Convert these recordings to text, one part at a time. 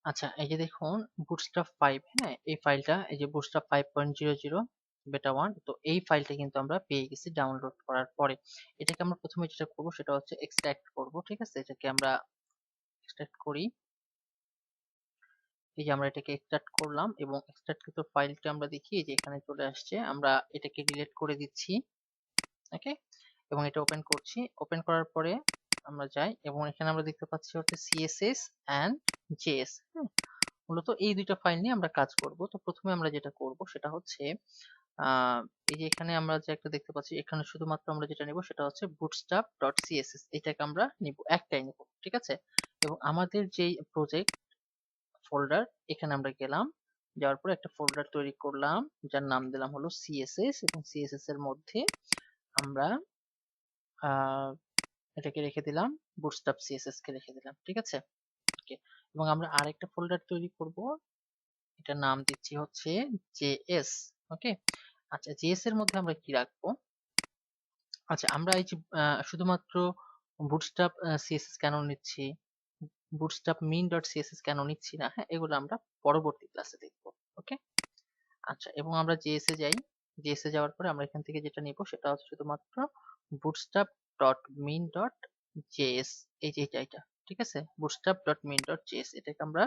আচ্ছা, এই যে দেখুন বুটস্ট্র্যাপ 5, হ্যাঁ, এই ফাইলটা, এই যে বুটস্ট্র্যাপ 5.00 বেটা 1, তো এই ফাইলটা কিন্তু আমরা পেয়ে গেছি ডাউনলোড করার পরে। এটাকে আমরা প্রথমে যেটা করব সেটা হচ্ছে এক্সট্রাক্ট করব, ঠিক আছে? এটাকে আমরা এক্সট্রাক্ট করি। এই যে আমরা এটাকে এক্সট্রাক্ট করলাম এবং এক্সট্রাক্টকৃত ফাইলটা আমরা দেখি এই যে এখানে চলে আসছে। আমরা এটাকে ডিলিট করে দিচ্ছি, ওকে? এবং এটা ওপেন করছি। ওপেন করার পরে আমরা যাই এবং এখানে আমরা দেখতে পাচ্ছি হচ্ছে সিএসএস অ্যান্ড জেএস। মূলত এই দুইটা ফাইল নিয়ে আমরা কাজ করব। তো প্রথমে আমরা যেটা করব সেটা হচ্ছে আহ, এই যে এখানে আমরা যে একটা দেখতে পাচ্ছি, এখানে শুধুমাত্র আমরা যেটা নিব সেটা হচ্ছে bootstrap.css, এটাকে আমরা নিব, একটাই নিব, ঠিক আছে? এবং আমাদের যেই প্রজেক্ট ফোল্ডার, এখানে আমরা গেলাম, যাওয়ার পরে একটা ফোল্ডার তৈরি করলাম যার নাম দিলাম হলো সিএসএস, এবং সিএসএস এর মধ্যে আমরা আহ, এটাকে রেখে দিলাম, বুটস্ট্র্যাপ সিএসএস কে রেখে দিলাম, ঠিক আছে? ওকে। এবং আমরা আরেকটা ফোল্ডার তৈরি করব, এটার নাম দিচ্ছি হচ্ছে জেএস, ওকে? আচ্ছা, জেএস এর মধ্যে আমরা কি রাখবো? আচ্ছা, আমরা এই যে শুধুমাত্র বুটস্ট্র্যাপ সিএসএস কেন নিচ্ছি, বুটস্ট্র্যাপ মিন ডট সিএসএস কেন নিচ্ছি না, হ্যাঁ, এগুলো আমরা পরবর্তী ক্লাসে দেখবো, ওকে? আচ্ছা, এবং আমরা জেএস এ যাই। জেএস এ যাওয়ার পরে আমরা এখান থেকে যেটা নিব সেটা হচ্ছে শুধুমাত্র bootstrap dot min dot JS, এই যে এটা, ঠিক আছে? Bootstrap dot min dot JS, এটাকে আমরা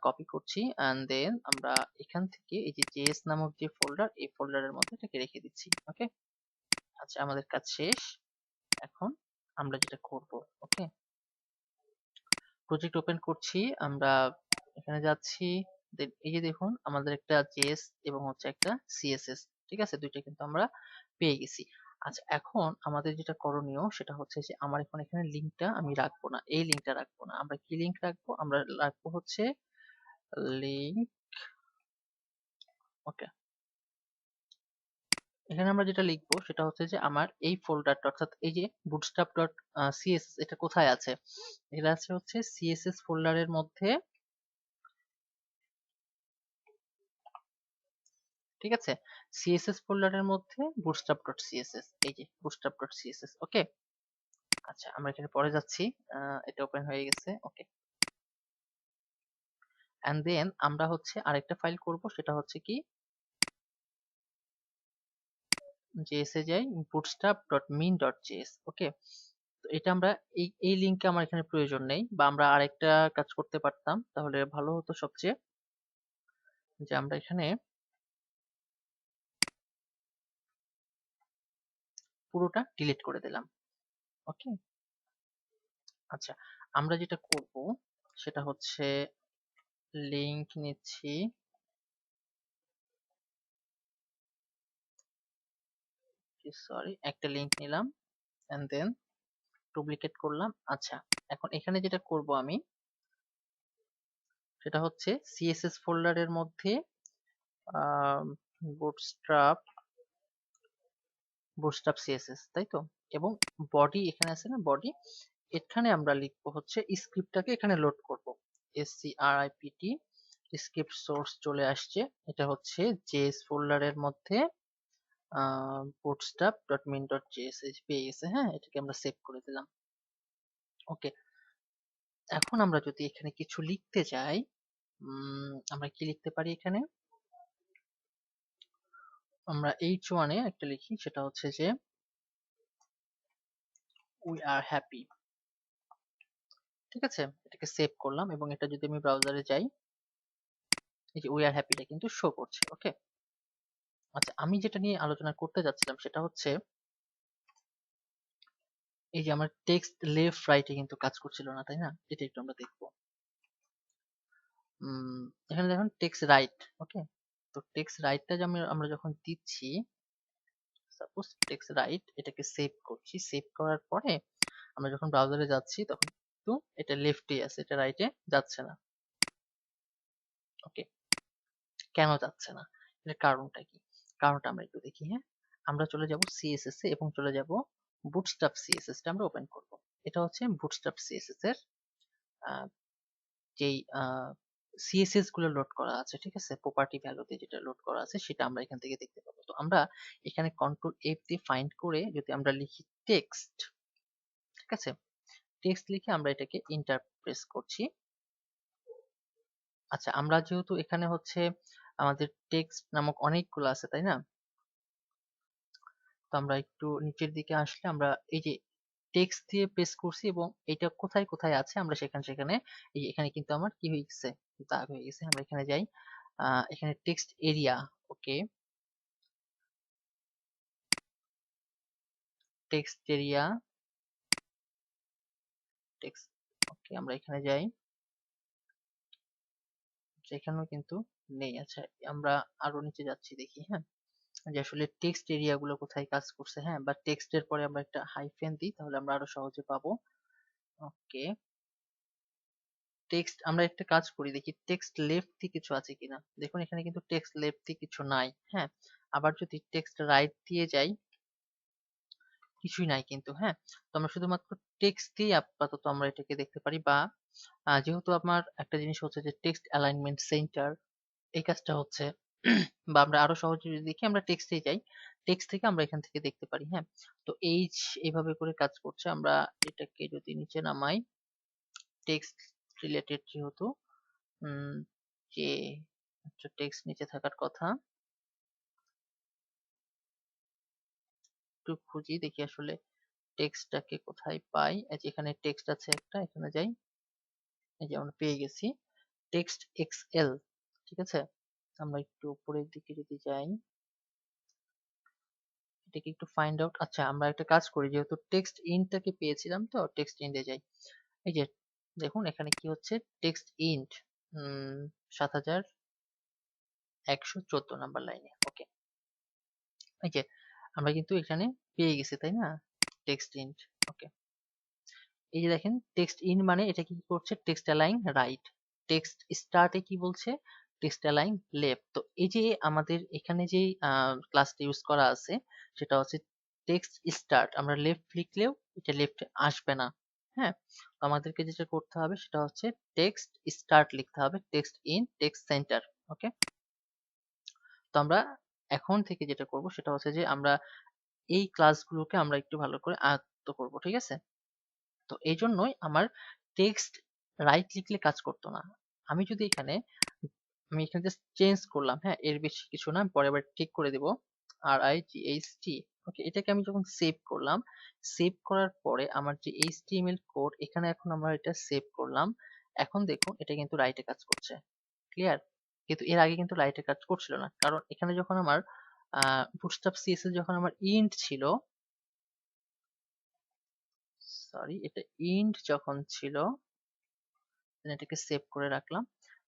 কপি করছি, এন্ড দেন আমরা এখান থেকে এই যে জেএস নামক যে ফোল্ডার, এই ফোল্ডারের মধ্যে এটাকে রেখে দিচ্ছি, ওকে? আচ্ছা, আমাদের কাজ শেষ। এখন আমরা যেটা করব, ওকে, প্রজেক্ট ওপেন করছি, আমরা এখানে যাচ্ছি, এই যে দেখুন আমাদের একটা জেএস এবং হচ্ছে একটা সিএসএস, ঠিক আছে? দুইটা কিন্তু আমরা পেয়ে গেছি। আচ্ছা, এখন আমাদের যেটা করণীয় সেটা হচ্ছে যে আমার এখন এখানে লিঙ্কটা আমি রাখবো না, এই লিঙ্কটা রাখবো না, আমরা কি লিঙ্ক রাখবো? আমরা রাখবো হচ্ছে লিঙ্ক, ওকে। এখানে আমরা যেটা লিখবো সেটা হচ্ছে যে আমার এই ফোল্ডারটা, অর্থাৎ এই যে বুটস্ট্র্যাপ ডট সিএসএস, এটা কোথায় আছে? এটা আছে হচ্ছে সিএসএস ফোল্ডারের মধ্যে, ঠিক আছে? সিএসএস ফোল্ডারের মধ্যে বুটস্ট্র্যাপ ডট সিএসএস, এই যে বুটস্ট্র্যাপ ডট সিএসএস, ওকে? আচ্ছা, আমরা এখানে পরে যাচ্ছি, এটা ওপেন হয়ে গেছে, ওকে। এন্ড দেন আমরা হচ্ছে আরেকটা ফাইল করব, সেটা হচ্ছে কি, জেএস এ যাই, bootstrap dot min dot JS, okay? তো এটা আমরা এই লিঙ্কে আমার এখানে প্রয়োজন নেই, বা আমরা আরেকটা কাজ করতে পারতাম, তাহলে ভালো হতো সবচেয়ে, যে আমরা এখানে পুরোটা ডিলিট করে দিলাম, ওকে? আচ্ছা, আমরা যেটা করব সেটা হচ্ছে লিংক নিচ্ছি, সরি, একটা লিংক নিলাম, এন্ড দেন ডুপ্লিকেট করলাম। আচ্ছা, এখন এখানে যেটা করব আমি সেটা হচ্ছে সিএসএস ফোল্ডারের মধ্যে বুটস্ট্র্যাপ বুটস্ট্র্যাপ সিএসএস, তাই তো? এবং বডি এখানে আছে না, বডি, এখানে আমরা লিখবো হচ্ছে স্ক্রিপ্টটাকে এখানে লোড করব, এসসিআরআইপিটি, স্ক্রিপ্ট সোর্স চলে আসছে, এটা হচ্ছে জেএস ফোল্ডারের মধ্যে bootstrap dot min dot JS পেয়ে গেছে, হ্যাঁ, এটাকে আমরা সেভ করে দিলাম, ওকে। এখন আমরা যদি এখানে কিছু লিখতে চাই, আমরা কি লিখতে পারি এখানে? আমরা h1 এ একটা লিখি, সেটা হচ্ছে যে উই আর হ্যাপি, ঠিক আছে? এটাকে সেভ করলাম এবং এটা যদি আমি ব্রাউজারে যাই, এই যে উই আর হ্যাপিটা কিন্তু শো করছে, ওকে? আচ্ছা, আমি যেটা নিয়ে আলোচনা করতে যাচ্ছিলাম সেটা হচ্ছে এই যে আমার টেক্সট লেফট রাইটে কিন্তু কাজ করছিল না, তাই না? এটা একটু আমরা দেখবো। এখানে দেখুন টেক্সট রাইট, ওকে? তো টেক্সট রাইটটা যে আমরা যখন দিচ্ছি, সাপোজ টেক্সট রাইট, এটাকে সেভ করছি, সেভ করার পরে আমরা যখন ব্রাউজারে যাচ্ছি তখন কিন্তু এটা লেফটে আছে, এটা রাইটে যাচ্ছে না, ওকে? কেন যাচ্ছে না, এর কারণটা কি? কারণটা আমরা একটু দেখি, হ্যাঁ। আমরা চলে যাব সিএসএস এ এবং চলে যাব বুটস্ট্র্যাপ সিএসএস টা আমরা ওপেন করব। এটা হচ্ছে বুটস্ট্র্যাপ সিএসএস এর আহ, যেই সিএসএস গুলো লোড করা আছে, ঠিক আছে? প্রপার্টি ভ্যালুতে যেটা লোড করা আছে সেটা আমরা এখান থেকে দেখতে পাবো। তো আমরা এখানে কন্ট্রোল এফ দিয়ে ফাইন্ড করে যদি আমরা লিখি টেক্সট, ঠিক আছে? টেক্সট লিখে আমরা এটাকে ইন্টার প্রেস করছি, আচ্ছা, আমরা যেহেতু এখানে হচ্ছে আমাদের টেক্সট নামক অনেকগুলো আছে, তাই না? তো আমরা একটু নিচের দিকে আসলে আমরা এই যে টেক্সট দিয়ে প্রেস করছি এবং এটা কোথায় কোথায় আছে আমরা সেখানে সেখানে এই যে এখানে কিন্তু আমার কি হয়ে গেছে, দাগ হয়ে গেছে। আমরা এখানে যাই, এখানে টেক্সট এরিয়া। ওকে, টেক্সট এরিয়া, টেক্সট। ওকে, আমরা এখানে যাই, সেখানেও কিন্তু নেই। আচ্ছা, আমরা আরো নিচে যাচ্ছি, দেখি হ্যাঁ যে আসলে টেক্সট এরিয়া গুলো কোথায় কাজ করছে। হ্যাঁ, বা টেক্সটের পরে আমরা একটা হাইফেন দিই, তাহলে আমরা আরো সহজে পাবো। ওকে, টেক্সট আমরা একটা কাজ করি, দেখি টেক্সট লেফট কিছু আছে কিনা। দেখুন এখানে কিন্তু টেক্সট লেফট কিছু নাই। হ্যাঁ, আবার যদি টেক্সট রাইট দিয়ে যাই, কিছুই নাই কিন্তু। হ্যাঁ, তো আমরা শুধুমাত্র টেক্সট দিয়ে আপাতত আমরা এটাকে দেখতে পারি। বা যেহেতু আমার একটা জিনিস হচ্ছে যে টেক্সট অ্যালাইনমেন্ট সেন্টার, এই কাজটা হচ্ছে বা আমরা আরো সহজে যদি দেখি, আমরা টেক্সটে যাই, টেক্সট থেকে আমরা এখান থেকে দেখতে পারি। হ্যাঁ, তো এইভাবে করে কাজ করছে। আমরা এটাকে যদি নিচে নামাই, টেক্সট রিলেটেড যেহেতু উম, যে টেক্সট নিচে থাকার কথা, একটু খুঁজি দেখি আসলে টেক্সটটাকে কোথায় পাই। এই যে এখানে টেক্সট আছে একটা, এখানে যাই, এই যে আমরা পেয়ে গেছি টেক্সট এক্সএল। ঠিক আছে, আমরা একটু উপরের দিকে যদি যাই, এটাকে একটু ফাইন্ড আউট। আচ্ছা, আমরা একটা কাজ করি, যেহেতু টেক্সট ইন্টটাকে পেয়েছিলাম, তো টেক্সট ইন্টে যাই। এই যে দেখুন এখানে কি হচ্ছে, টেক্সট ইন্ট ৭১১৪ নাম্বার লাইনে। ওকে, এই যে আমরা কিন্তু এখানে পেয়ে গেছি, তাই না? Text int. ওকে, এই যে দেখেন টেক্সট ইন মানে এটা কি করছে, টেক্সট অ্যালাইন রাইট। টেক্সট স্টার্টে কি বলছে, টেক্সট অ্যালাইন লেফট। তো এই যে আমাদের এখানে যে ক্লাসটা ইউজ করা আছে, সেটা হচ্ছে টেক্সট স্টার্ট। আমরা লেফট লিখলেও এটা লেফট আসবে না। হ্যাঁ, তো আমাদেরকে যেটা করতে হবে সেটা হচ্ছে টেক্সট স্টার্ট লিখতে হবে, টেক্সট ইন, টেক্সট সেন্টার। ওকে, তো আমরা এখন থেকে যেটা করব সেটা হচ্ছে যে আমরা এই ক্লাসগুলোকে আমরা একটু ভালো করে আয়ত্ত করব। ঠিক আছে, তো এই জন্যই আমার টেক্সট রাইট লিখলে কাজ করতো না। আমি যদি এখানে আমি এখানে জাস্ট চেঞ্জ করলাম, হ্যাঁ, এর বেশি কিছু না, পরে আবার ঠিক করে দিব। RIGHT। ওকে, এটাকে আমি যখন সেভ করলাম, সেভ করার পরে আমার যে HTML কোড, এখানে এখন আমরা এটা সেভ করলাম। এখন দেখুন এটা কিন্তু রাইটে কাজ করছে। ক্লিয়ার? কিন্তু এর আগে কিন্তু রাইটে কাজ করছিল না, কারণ এখানে যখন আমার বুটস্ট্র্যাপ CSS যখন আমার ইন্ট ছিল, সরি, এটা ইন্ট যখন ছিল, then এটাকে সেভ করে রাখলাম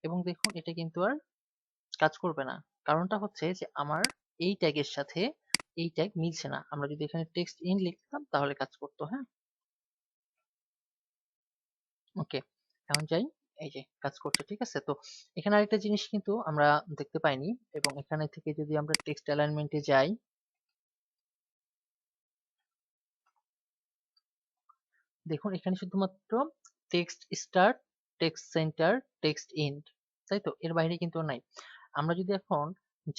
এবং দেখুন এটা কিন্তু আর কাজ করবে না। কারণটা হচ্ছে যে আমার এই ট্যাগের সাথে এই ট্যাগ মিলছে না। আমরা যদি এখানে টেক্সট ইন লিখতাম তাহলে কাজ করতো। হ্যাঁ, ওকে, এখন যাই, এই যে কাজ করছে। ঠিক আছে, তো এখানে আরেকটা জিনিস কিন্তু আমরা দেখতে পাইনি, এবং এখানে থেকে যদি আমরা টেক্সট অ্যালাইনমেন্টে যাই, দেখুন এখানে শুধুমাত্র text start, text centre, text ইন্ড, তাই তো, এর বাইরে কিন্তু নাই। আমরা যদি এখন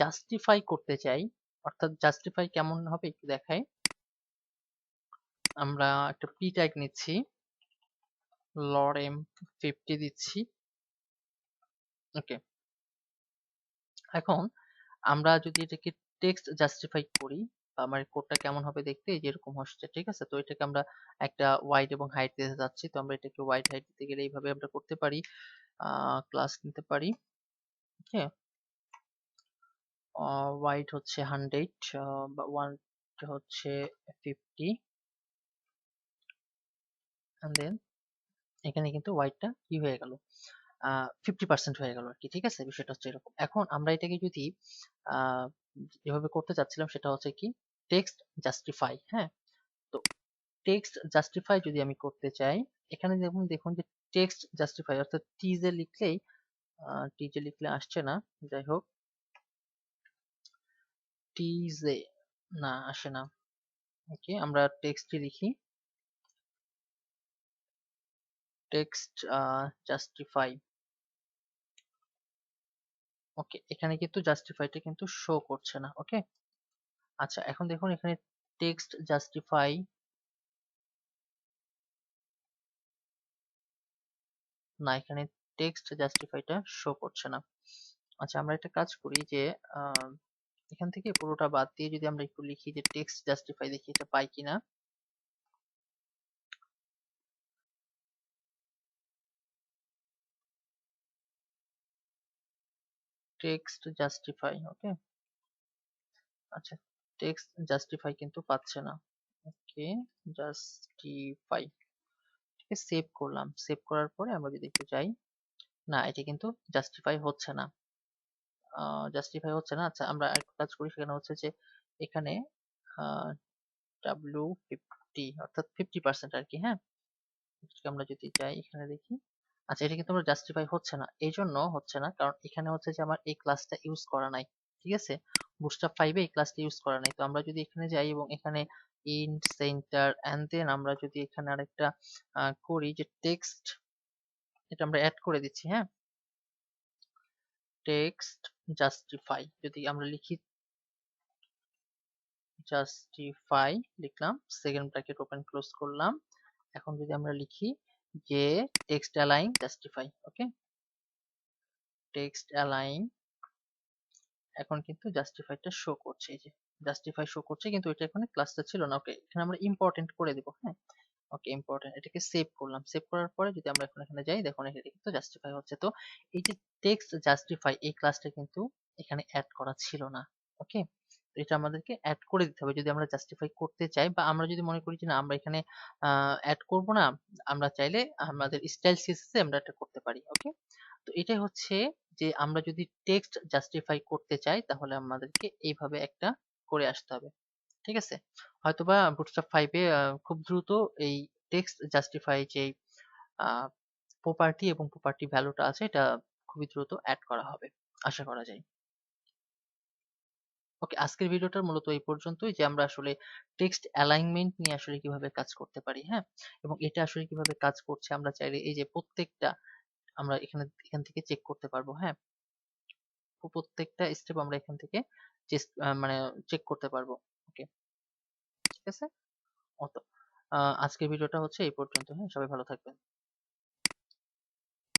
জাস্টিফাই করতে চাই, অর্থাৎ জাস্টিফাই কেমন হবে একটু দেখাই। আমরা একটা পি ট্যাগ নিচ্ছি, lorem50 দিচ্ছি। ওকে, এখন আমরা যদি এটাকে টেক্সট জাস্টিফাই করি, আমার কোডটা কেমন হবে দেখতে, এই যে এরকম হচ্ছে। ঠিক আছে, তো এটাকে আমরা একটা ওয়াইড এবং হাইট দিতে যাচ্ছি, তো আমরা এটাকে ওয়াইড হাইট দিতে গেলে এইভাবে আমরা করতে পারি, ক্লাস নিতে পারি। ওকে, ওয়াইড হচ্ছে 100, বা ওয়ান হচ্ছে 50, and then এখানে কিন্তু ওয়াইডটা কি হয়ে গেল, 50% হয়ে গেল আর কি। ঠিক আছে, বিষয়টা হচ্ছে এরকম। এখন আমরা এটাকে যদি আহ, যেভাবে করতে চাচ্ছিলাম সেটা হচ্ছে কি, টেক্সট জাস্টিফাই। হ্যাঁ, তো টেক্সট জাস্টিফাই যদি আমি করতে চাই, এখানে দেখুন দেখুন যে টেক্সট জাস্টিফাই অর্থাৎ টিজে লিখলেই, টিজে লিখলে আসছে না, যাই হোক, টিজে না আসে না। ওকে, আমরা টেক্সটে লিখি, টেক্সট জাস্টিফাই। ওকে, এখানে কিন্তু জাস্টিফাইটা কিন্তু শো করছে না। ওকে, আচ্ছা, এখন দেখুন এখানে টেক্সট জাস্টিফাই, না এখানে টেক্সট জাস্টিফাইটা শো করছে না। আচ্ছা, আমরা একটা কাজ করি যে আহ, এখান থেকে পুরোটা বাদ দিয়ে যদি আমরা একটু লিখি যে টেক্সট জাস্টিফাই, দেখি এটা পাই কিনা। টেক্সট জাস্টিফাই, ওকে। আচ্ছা, টেক্সট জাস্টিফাই কিন্তু পাচ্ছে না। ওকে, জাস্টিফাই, ঠিক আছে, সেভ করলাম। সেভ করার পরে আমরা যদি একটু যাই, না এটা কিন্তু জাস্টিফাই হচ্ছে না। জাস্টিফাই হচ্ছে না। আচ্ছা, আমরা একটা কাজ করি, সেখানে হচ্ছে যে এখানে W50 অর্থাৎ 50% আর কি, হ্যাঁ। আমরা যদি যাই এখানে দেখি, আচ্ছা এটা কিন্তু আমার জাস্টিফাই হচ্ছে না। এই জন্য হচ্ছে না কারণ এখানে হচ্ছে যে আমার এই ক্লাসটা ইউজ করা নাই, ঠিক আছে। বুটস্ট্র্যাপ 5 এ এই ক্লাসটা ইউজ করা নাই। তো আমরা যদি এখানে যাই এবং এখানে ইন্ট সেন্টার এন্ড দেন আমরা যদি এখানে আরেকটা করি যে টেক্সট, এটা আমরা অ্যাড করে দিচ্ছি, হ্যাঁ। টেক্সট জাস্টিফাই যদি আমরা লিখি, জাস্টিফাই লিখলাম, সেকেন্ড ব্র্যাকেট ওপেন ক্লোজ করলাম। এখন যদি আমরা লিখি যে টেক্সট অ্যালাইন জাস্টিফাই, ওকে, টেক্সট অ্যালাইন, এখন কিন্তু জাস্টিফাইটা শো করছে, এই যে জাস্টিফাই শো করছে, কিন্তু এটা এখানে ক্লাসটা ছিল না। ওকে, এখানে আমরা ইম্পর্টেন্ট করে দিব, হ্যাঁ। ওকে, ইম্পর্টেন্ট, এটাকে সেভ করলাম। সেভ করার পরে যদি আমরা এখন এখানে যাই, দেখুন এটা কিন্তু জাস্টিফাই হচ্ছে। তো এই যে টেক্সট জাস্টিফাই, এই ক্লাসটা কিন্তু এখানে অ্যাড করা ছিল না। ওকে, তো এটা আমাদেরকে অ্যাড করে দিতে হবে যদি আমরা জাস্টিফাই করতে চাই, বা আমরা যদি মনে করি যে না আমরা এখানে অ্যাড করব না, আমরা চাইলে আমাদের স্টাইল সিএসএস এ আমরা এটা করতে পারি। ওকে, তো এটাই হচ্ছে যে আমরা যদি টেক্সট জাস্টিফাই করতে চাই তাহলে আমাদেরকে এইভাবে একটা করে আসতে হবে, ঠিক আছে। হয়তোবা বুটস্ট্র্যাপ 5 এ খুব দ্রুত এই টেক্সট জাস্টিফাই যে প্রপার্টি এবং প্রপার্টি ভ্যালুটা আছে এটা খুবই দ্রুত অ্যাড করা হবে, আশা করা যায়। ওকে, আজকের ভিডিওটা মূলত এই পর্যন্তই, যে আমরা আসলে টেক্সট অ্যালাইনমেন্ট নিয়ে আসলে কিভাবে কাজ করতে পারি, হ্যাঁ। এবং এটা আসলে কিভাবে কাজ করছে আমরা চাইলে এই যে প্রত্যেকটা আমরা এখান থেকে চেক করতে পারবো, হ্যাঁ। প্রত্যেকটা স্টেপ আমরা এখান থেকে মানে চেক করতে পারবো। ওকে, ঠিক আছে। অত আজকের ভিডিওটা হচ্ছে এই পর্যন্ত, হ্যাঁ। সবাই ভালো থাকবেন।